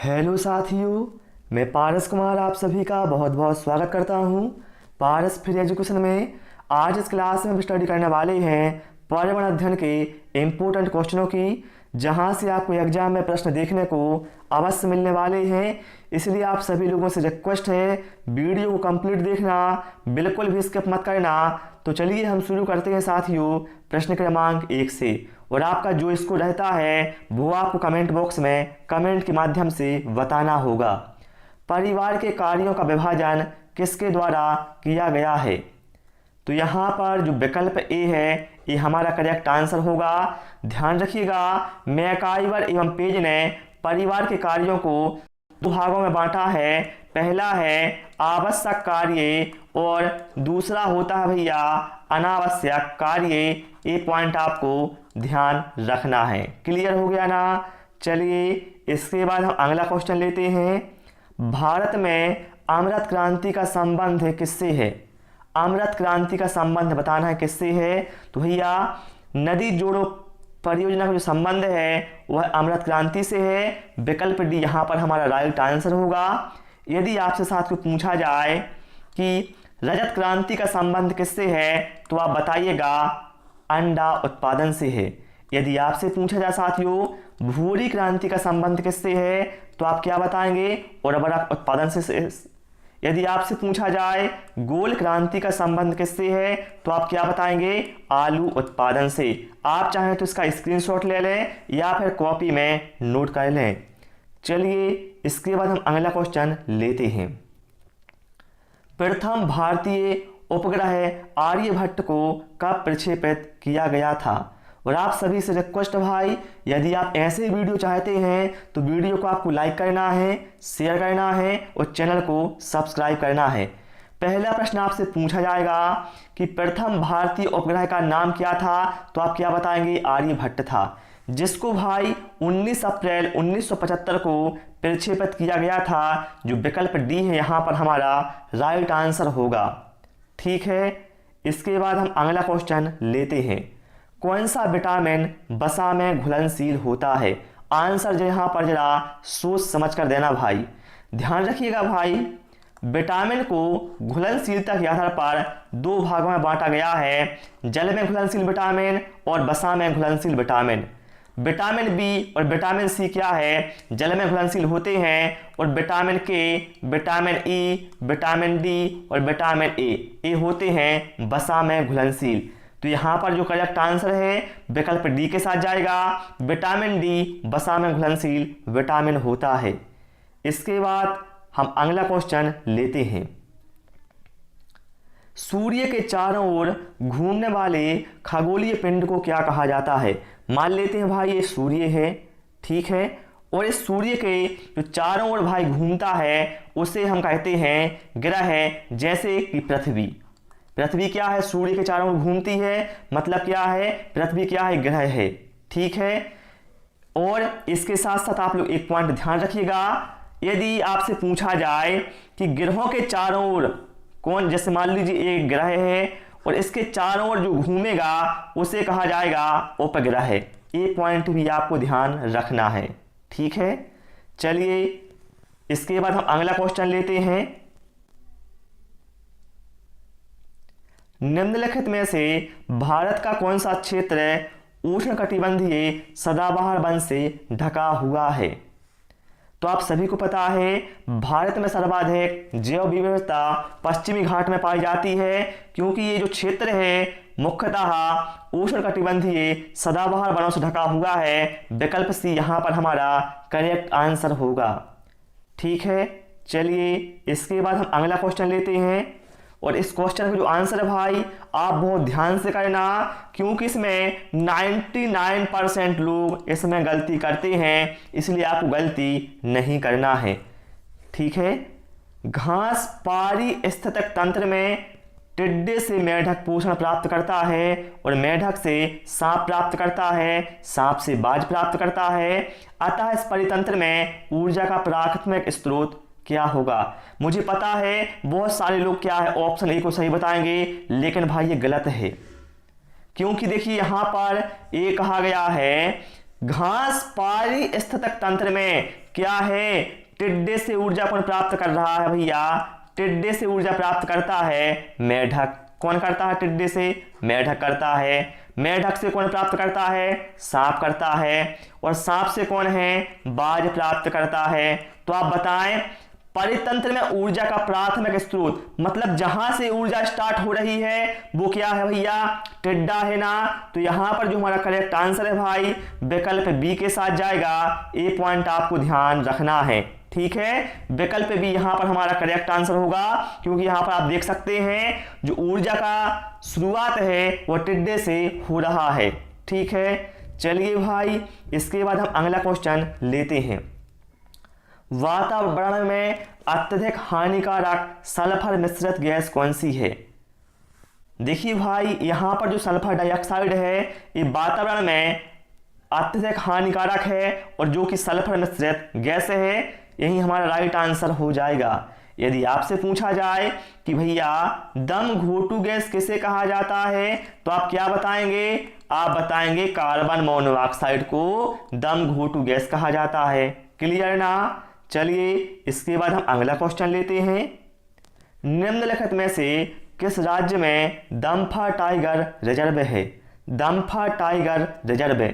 Hello साथियों, मैं पारस कुमार आप सभी का बहुत बहुत स्वागत करता हूं। पारस फ्री एजुकेशन में आज इस क्लास में हम स्टडी करने वाले हैं पर्यावरण अध्ययन के इम्पोर्टेंट क्वेश्चनों की, जहां से आपको एग्जाम में प्रश्न देखने को अवश्य मिलने वाले हैं। इसलिए आप सभी लोगों से रिक्वेस्ट है, वीडियो को कंप्लीट देखना, बिल्कुल भी स्किप मत करना। तो चलिए हम शुरू करते हैं साथियों प्रश्न क्रमांक 1 से। और आपका जो स्कोर रहता है वो आपको कमेंट बॉक्स में कमेंट के माध्यम से बताना होगा। परिवार के कार्यों का विभाजन किसके द्वारा किया गया है? तो यहाँ पर जो विकल्प ए है ये हमारा करेक्ट आंसर होगा। ध्यान रखिएगा, मैकाइवर एवं पेज ने परिवार के कार्यों को दो भागों में बांटा है। पहला है आवश्यक कार्य और दूसरा होता है भैया अनावश्यक कार्य। ये पॉइंट आपको ध्यान रखना है। क्लियर हो गया ना? चलिए इसके बाद हम अगला क्वेश्चन लेते हैं। भारत में अमृत क्रांति का संबंध किससे है? अमृत क्रांति का संबंध बताना है किससे है? तो भैया नदी जोड़ो परियोजना का जो संबंध है वह अमृत क्रांति से है। विकल्प डी यहाँ पर हमारा राइट आंसर होगा। यदि आपसे साथ को पूछा जाए कि रजत क्रांति का संबंध किससे है तो आप बताइएगा अंडा उत्पादन से है। यदि आपसे पूछा जाए साथियों भूरी क्रांति का संबंध किससे है तो आप क्या बताएंगे? उर्वरक उत्पादन से। यदि आपसे पूछा जाए गोल क्रांति का संबंध किससे है तो आप क्या बताएंगे? आलू उत्पादन से। आप चाहें तो इसका स्क्रीनशॉट ले लें या फिर कॉपी में नोट कर लें। चलिए इसके बाद हम अगला क्वेश्चन लेते हैं। प्रथम भारतीय उपग्रह आर्यभट्ट को कब प्रक्षेपित किया गया था? और आप सभी से रिक्वेस्ट भाई, यदि आप ऐसे वीडियो चाहते हैं तो वीडियो को आपको लाइक करना है, शेयर करना है और चैनल को सब्सक्राइब करना है। पहला प्रश्न आपसे पूछा जाएगा कि प्रथम भारतीय उपग्रह का नाम क्या था तो आप क्या बताएंगे? आर्यभट्ट था, जिसको भाई 19 अप्रैल 1975 को प्रक्षेपित किया गया था। जो विकल्प डी है यहाँ पर हमारा राइट आंसर होगा। ठीक है, इसके बाद हम अगला क्वेश्चन लेते हैं। कौन सा विटामिन वसा में घुलनशील होता है? आंसर जो यहाँ पर जरा सोच समझ कर देना भाई। ध्यान रखिएगा भाई, विटामिन को घुलनशीलता के आधार पर दो भागों में बांटा गया है, जल में घुलनशील विटामिन और वसा में घुलनशील विटामिन। विटामिन बी और विटामिन सी क्या है? जल में घुलनशील होते हैं। और विटामिन के, विटामिन ई, विटामिन डी और विटामिन ए ये होते हैं वसा में घुलनशील। तो यहाँ पर जो करेक्ट आंसर है विकल्प डी के साथ जाएगा। विटामिन डी वसा में घुलनशील विटामिन होता है। इसके बाद हम अगला क्वेश्चन लेते हैं। सूर्य के चारों ओर घूमने वाले खगोलीय पिंड को क्या कहा जाता है? मान लेते हैं भाई ये सूर्य है, ठीक है, और इस सूर्य के जो चारों ओर भाई घूमता है उसे हम कहते हैं ग्रह। जैसे कि पृथ्वी, पृथ्वी क्या है? सूर्य के चारों ओर घूमती है, मतलब क्या है? पृथ्वी क्या है? ग्रह है। ठीक है, और इसके साथ साथ आप लोग एक पॉइंट ध्यान रखिएगा। यदि आपसे पूछा जाए कि ग्रहों के चारों ओर कौन, जैसे मान लीजिए एक ग्रह है और इसके चारों ओर जो घूमेगा उसे कहा जाएगा उपग्रह। ये पॉइंट भी आपको ध्यान रखना है। ठीक है, चलिए इसके बाद हम अगला क्वेश्चन लेते हैं। निम्नलिखित में से भारत का कौन सा क्षेत्र उष्णकटिबंधीय सदाबहार वन से ढका हुआ है? तो आप सभी को पता है भारत में सर्वाधिक जैव विविधता पश्चिमी घाट में पाई जाती है, क्योंकि ये जो क्षेत्र है मुख्यतः उष्णकटिबंधीय सदाबहार वनों से ढका हुआ है। विकल्प सी यहाँ पर हमारा करेक्ट आंसर होगा। ठीक है, चलिए इसके बाद हम अगला क्वेश्चन लेते हैं। और इस क्वेश्चन का जो आंसर है भाई आप बहुत ध्यान से करना, क्योंकि इसमें 99% लोग इसमें गलती करते हैं, इसलिए आपको गलती नहीं करना है। ठीक है, घास पारिस्थितिक तंत्र में टिड्डे से मेढक पोषण प्राप्त करता है और मेढक से सांप प्राप्त करता है, सांप से बाज प्राप्त करता है। अतः इस परितंत्र में ऊर्जा का प्राथमिक स्रोत क्या होगा? मुझे पता है बहुत सारे लोग क्या है ऑप्शन ए को सही बताएंगे, लेकिन भाई ये गलत है। क्योंकि देखिए यहाँ पर ए कहा गया है घास पारिस्थितिक तंत्र में क्या है, टिड्डे से ऊर्जा कौन प्राप्त कर रहा है भैया, टिड्डे से ऊर्जा प्राप्त करता है मेढक। कौन करता है टिड्डे से, मेढक करता है। मेढक से कौन प्राप्त करता है, सांप करता है। और सांप से कौन है, बाज प्राप्त करता है। तो आप बताएं परितंत्र में ऊर्जा का प्राथमिक स्रोत, मतलब जहां से ऊर्जा स्टार्ट हो रही है वो क्या है भैया, टिड्डा है ना। तो यहां पर जो हमारा करेक्ट आंसर है भाई विकल्प बी के साथ जाएगा। ए पॉइंट आपको ध्यान रखना है, ठीक है। विकल्प बी यहां पर हमारा करेक्ट आंसर होगा, क्योंकि यहां पर आप देख सकते हैं जो ऊर्जा का शुरुआत है वो टिड्डे से हो रहा है, ठीक है। चलिए भाई इसके बाद हम अगला क्वेश्चन लेते हैं। वातावरण में अत्यधिक हानिकारक सल्फर मिश्रित गैस कौन सी है। देखिए भाई यहां पर जो सल्फर डाइऑक्साइड है ये वातावरण में अत्यधिक हानिकारक है, और जो कि सल्फर मिश्रित गैस है यही हमारा राइट आंसर हो जाएगा। यदि आपसे पूछा जाए कि भैया दम घोटू गैस किसे कहा जाता है, तो आप क्या बताएंगे, आप बताएंगे कार्बन मोनोऑक्साइड को दम घोटू गैस कहा जाता है। क्लियर ना। चलिए इसके बाद हम अगला क्वेश्चन लेते हैं। निम्नलिखित में से किस राज्य में दम्फा टाइगर रिजर्व है। दम्फा टाइगर रिजर्व,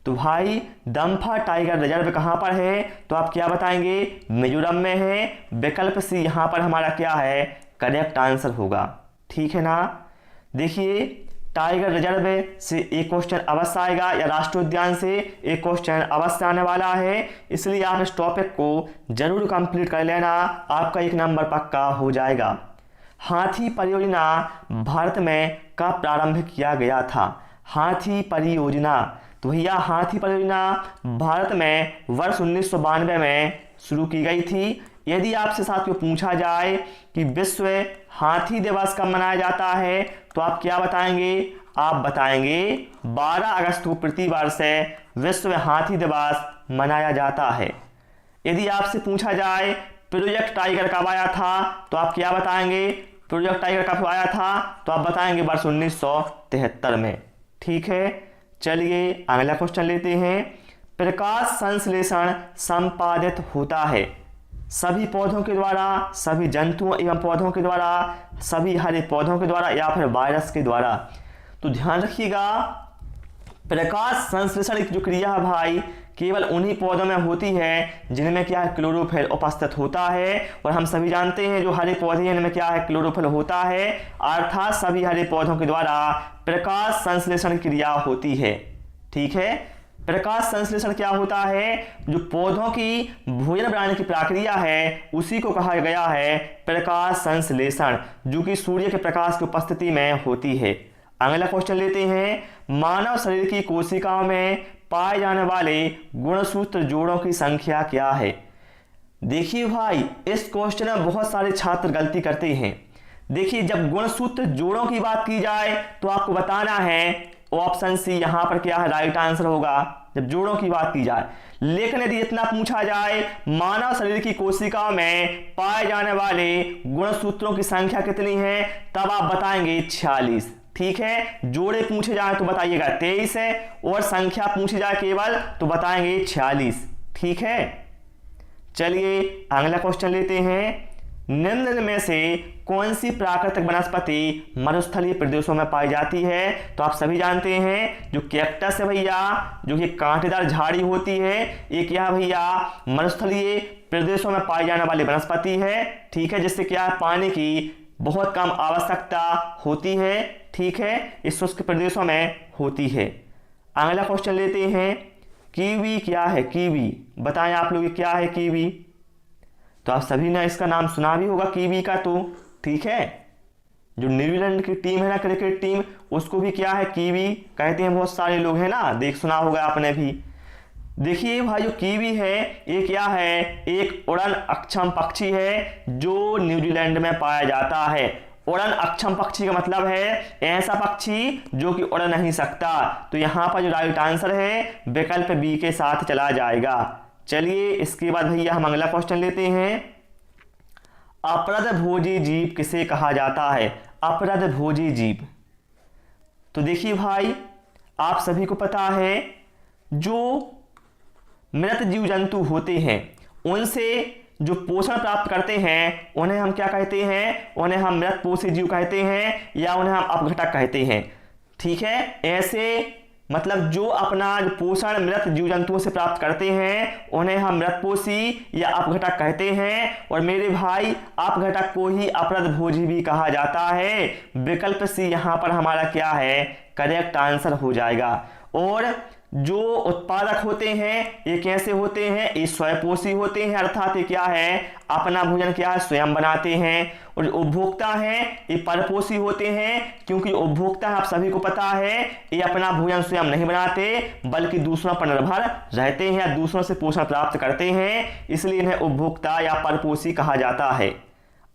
तो भाई दम्फा टाइगर रिजर्व कहां पर है, तो आप क्या बताएंगे, मिजोरम में है। विकल्प सी यहां पर हमारा क्या है, करेक्ट आंसर होगा, ठीक है ना। देखिए टाइगर रिजर्व से एक क्वेश्चन अवश्य आएगा, या राष्ट्रीय उद्यान से एक क्वेश्चन अवश्य आने वाला है, इसलिए आप इस टॉपिक को जरूर कंप्लीट कर लेना, आपका 1 नंबर पक्का हो जाएगा। हाथी परियोजना भारत में कब प्रारंभ किया गया था। हाथी परियोजना, तो भैया हाथी परियोजना भारत में वर्ष 1992 में शुरू की गई थी। यदि आपसे साथियों पूछा जाए कि विश्व हाथी दिवस कब मनाया जाता है, तो आप क्या बताएंगे, आप बताएंगे 12 अगस्त को प्रतिवर्ष विश्व हाथी दिवस मनाया जाता है। यदि आपसे पूछा जाए प्रोजेक्ट टाइगर कब आया था, तो आप क्या बताएंगे, प्रोजेक्ट टाइगर कब आया था, तो आप बताएंगे वर्ष 1973 में, ठीक है। चलिए अगला क्वेश्चन लेते हैं। प्रकाश संश्लेषण संपादित होता है सभी पौधों के द्वारा, सभी जंतुओं एवं पौधों के द्वारा, सभी हरे पौधों के द्वारा, या फिर वायरस के द्वारा। तो ध्यान रखिएगा प्रकाश संश्लेषण की जो क्रिया है भाई केवल उन्हीं पौधों में होती है जिनमें क्या है, क्लोरोफिल उपस्थित होता है। और हम सभी जानते हैं जो हरे पौधे हैं इनमें क्या है, क्लोरोफिल होता है, अर्थात सभी हरे पौधों के द्वारा प्रकाश संश्लेषण क्रिया होती है, ठीक है। प्रकाश संश्लेषण क्या होता है, जो पौधों की भोजन बनाने की प्रक्रिया है उसी को कहा गया है प्रकाश संश्लेषण, जो कि सूर्य के प्रकाश की उपस्थिति में होती है। अगला क्वेश्चन लेते हैं। मानव शरीर की कोशिकाओं में पाए जाने वाले गुणसूत्र जोड़ों की संख्या क्या है। देखिए भाई इस क्वेश्चन में बहुत सारे छात्र गलती करते हैं। देखिए जब गुणसूत्र जोड़ों की बात की जाए तो आपको बताना है ऑप्शन सी यहां पर क्या है, राइट आंसर होगा जब जोड़ों की बात की जाए। लेकिन यदि इतना पूछा जाए मानव शरीर की कोशिकाओं में पाए जाने वाले गुणसूत्रों की संख्या कितनी है, तब आप बताएंगे 46, ठीक है। जोड़े पूछे जाए तो बताइएगा 23 है, और संख्या पूछी जाए केवल तो बताएंगे 46, ठीक है। चलिए अगला क्वेश्चन लेते हैं। निम्न में से कौन सी प्राकृतिक वनस्पति मरुस्थलीय प्रदेशों में पाई जाती है। तो आप सभी जानते हैं जो कैक्टस है भैया, जो कि कांटेदार झाड़ी होती है, ये क्या भैया मरुस्थलीय प्रदेशों में पाई जाने वाली वनस्पति है, ठीक है, जिससे क्या पानी की बहुत कम आवश्यकता होती है, ठीक है, इस शुष्क प्रदेशों में होती है। अगला क्वेश्चन लेते हैं। कीवी क्या है, कीवी बताएं आप लोग क्या है कीवी। तो आप सभी ने इसका नाम सुना भी होगा कीवी का, तो ठीक है। जो न्यूजीलैंड की टीम है ना क्रिकेट टीम, उसको भी क्या है कीवी कहते हैं, बहुत सारे लोग हैं ना, देख सुना होगा आपने भी। देखिए भाई जो कीवी है ये क्या है, एक उड़न अक्षम पक्षी है जो न्यूजीलैंड में पाया जाता है। उड़न अक्षम पक्षी का मतलब है ऐसा पक्षी जो कि उड़ नहीं सकता। तो यहाँ पर जो राइट आंसर है विकल्प बी के साथ चला जाएगा। चलिए इसके बाद भैया हम अगला क्वेश्चन लेते हैं। अपरदभोजी जीव किसे कहा जाता है। अपरदभोजी जीव, तो देखिए भाई आप सभी को पता है जो मृत जीव जंतु होते हैं उनसे जो पोषण प्राप्त करते हैं उन्हें हम क्या कहते हैं, उन्हें हम मृत पोषी जीव कहते हैं या उन्हें हम अपघटक कहते हैं। ठीक है, ऐसे मतलब जो अपना जो पोषण मृत जीव जंतुओं से प्राप्त करते हैं उन्हें हम मृतपोषी या अपघटक कहते हैं। और मेरे भाई अपघटक को ही अपरदभोजी भी कहा जाता है। विकल्प सी यहाँ पर हमारा क्या है, करेक्ट आंसर हो जाएगा। और जो उत्पादक होते हैं ये कैसे होते हैं, ये स्वयंपोषी होते हैं, अर्थात ये क्या है, अपना भोजन क्या है, स्वयं बनाते हैं। और उपभोक्ता हैं ये परपोषी होते हैं, क्योंकि उपभोक्ता आप सभी को पता है ये अपना भोजन स्वयं नहीं बनाते बल्कि दूसरों पर निर्भर रहते हैं या दूसरों से पोषण प्राप्त करते हैं, इसलिए इन्हें उपभोक्ता या परपोषी कहा जाता है।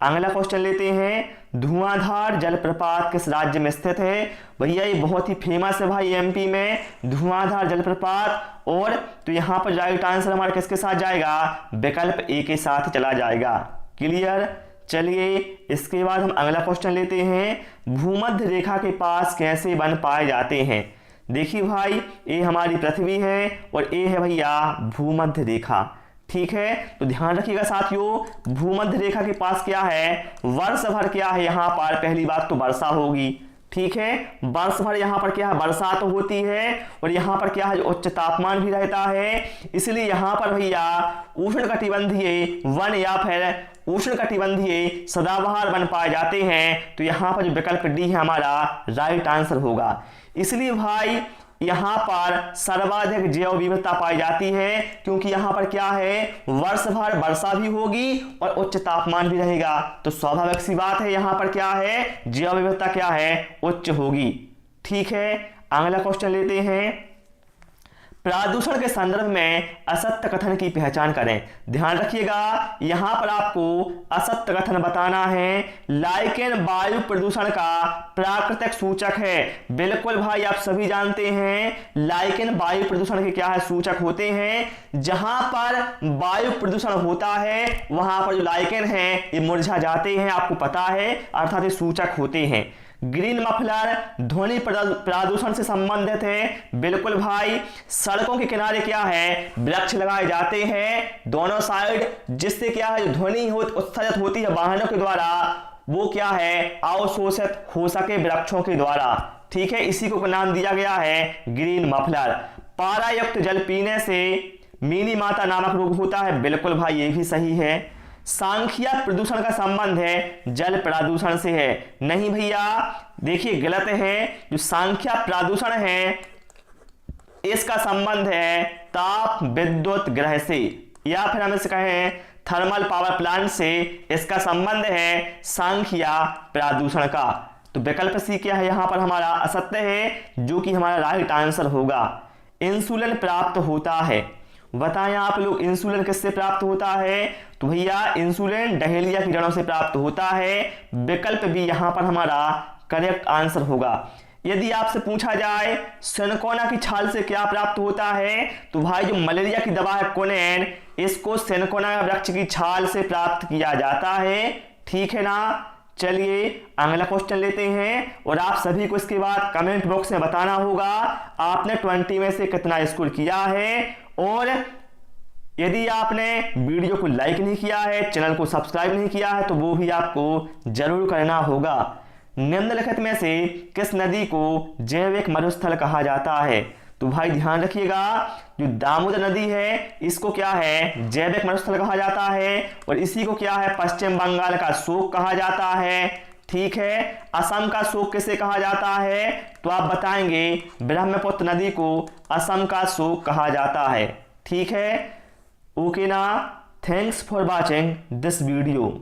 अगला क्वेश्चन लेते हैं, धुआंधार जलप्रपात किस राज्य में स्थित है। भैया ये बहुत ही फेमस है भाई, एमपी में धुआंधार जलप्रपात। और तो यहाँ पर राइट आंसर हमारा किसके साथ जाएगा, विकल्प ए के साथ चला जाएगा। क्लियर। चलिए इसके बाद हम अगला क्वेश्चन लेते हैं, भूमध्य रेखा के पास कैसे वन पाए जाते हैं। देखिए भाई ये हमारी पृथ्वी है और ये है भैया भूमध्य रेखा। ठीक है, तो ध्यान रखिएगा साथियों, भूमध्य रेखा के पास क्या है, वर्ष भर क्या है, यहाँ पर पहली बात तो वर्षा होगी। ठीक है, वर्ष भर यहाँ पर क्या है, वर्षा तो होती है और यहाँ पर क्या है, उच्च तापमान भी रहता है। इसलिए यहाँ पर भैया उष्णकटिबंधीय वन या फिर उष्णकटिबंधीय सदाबहार वन पाए जाते हैं। तो यहाँ पर जो विकल्प डी है हमारा राइट आंसर होगा। इसलिए भाई यहाँ पर सर्वाधिक जैव विविधता पाई जाती है, क्योंकि यहाँ पर क्या है, वर्ष भर वर्षा भी होगी और उच्च तापमान भी रहेगा। तो स्वाभाविक सी बात है यहाँ पर क्या है, जैव विविधता क्या है, उच्च होगी। ठीक है, अगला क्वेश्चन लेते हैं, प्रदूषण के संदर्भ में असत्य कथन की पहचान करें। ध्यान रखिएगा यहाँ पर आपको असत्य कथन बताना है। लाइकेन वायु प्रदूषण का प्राकृतिक सूचक है। बिल्कुल भाई आप सभी जानते हैं लाइकेन वायु प्रदूषण के क्या है, सूचक होते हैं। जहां पर वायु प्रदूषण होता है वहां पर जो लाइकेन है ये मुरझा जाते हैं, आपको पता है, अर्थात ये सूचक होते हैं। ग्रीन मफलर ध्वनि प्रदूषण से संबंधित है। बिल्कुल भाई, सड़कों के किनारे क्या है, वृक्ष लगाए जाते हैं दोनों साइड, जिससे क्या है, जो ध्वनि उत्सर्जित होती है वाहनों के द्वारा वो क्या है, अवशोषित हो सके वृक्षों के द्वारा। ठीक है, इसी को नाम दिया गया है ग्रीन मफलर। पारा युक्त जल पीने से मीनी माता नामक रोग होता है। बिल्कुल भाई ये भी सही है। सांख्यिक प्रदूषण का संबंध है जल प्रदूषण से है। नहीं भैया देखिए गलत है, जो सांख्यिक प्रदूषण है इसका संबंध है ताप विद्युत ग्रह से, या फिर हम इसे कहें थर्मल पावर प्लांट से इसका संबंध है सांख्यिक प्रदूषण का। तो विकल्प सी क्या है यहाँ पर हमारा असत्य है, जो कि हमारा राइट आंसर होगा। इंसुलिन प्राप्त होता है, बताएं आप लोग इंसुलिन किससे प्राप्त होता है। तो भैया इंसुलिन डहेलिया की जड़ों से प्राप्त होता है। विकल्प भी यहाँ पर हमारा करेक्ट आंसर होगा। यदि आपसे पूछा जाए सिनकोना की छाल से क्या प्राप्त होता है, तो भाई जो मलेरिया की दवा है कोनेन, इसको सिनकोना वृक्ष की छाल से प्राप्त किया जाता है। ठीक है ना। चलिए अगला क्वेश्चन लेते हैं और आप सभी को इसके बाद कमेंट बॉक्स में बताना होगा आपने 20 में से कितना स्कोर किया है। और यदि आपने वीडियो को लाइक नहीं किया है, चैनल को सब्सक्राइब नहीं किया है, तो वो भी आपको जरूर करना होगा। निम्नलिखित में से किस नदी को जैविक मरुस्थल कहा जाता है। तो भाई ध्यान रखिएगा, जो दामोदर नदी है इसको क्या है, जैविक मरुस्थल कहा जाता है। और इसी को क्या है, पश्चिम बंगाल का शोक कहा जाता है। ठीक है, असम का शोक किसे कहा जाता है, तो आप बताएंगे ब्रह्मपुत्र नदी को असम का शोक कहा जाता है। ठीक है, ओके ना। Thanks for watching this video.